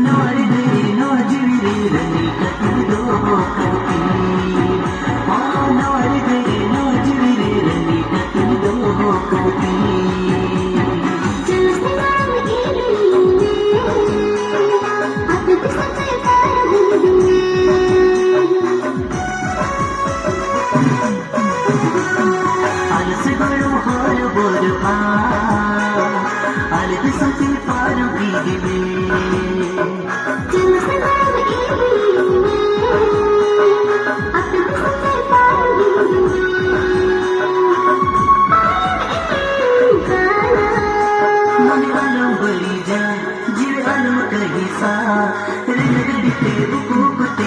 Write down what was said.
नौर गए नौजवीरे रनी कतु दो कती नौर गए नौजवीरे रनी कतु दो कती जीव अलम कहीं सा रे नगर बिते बुकु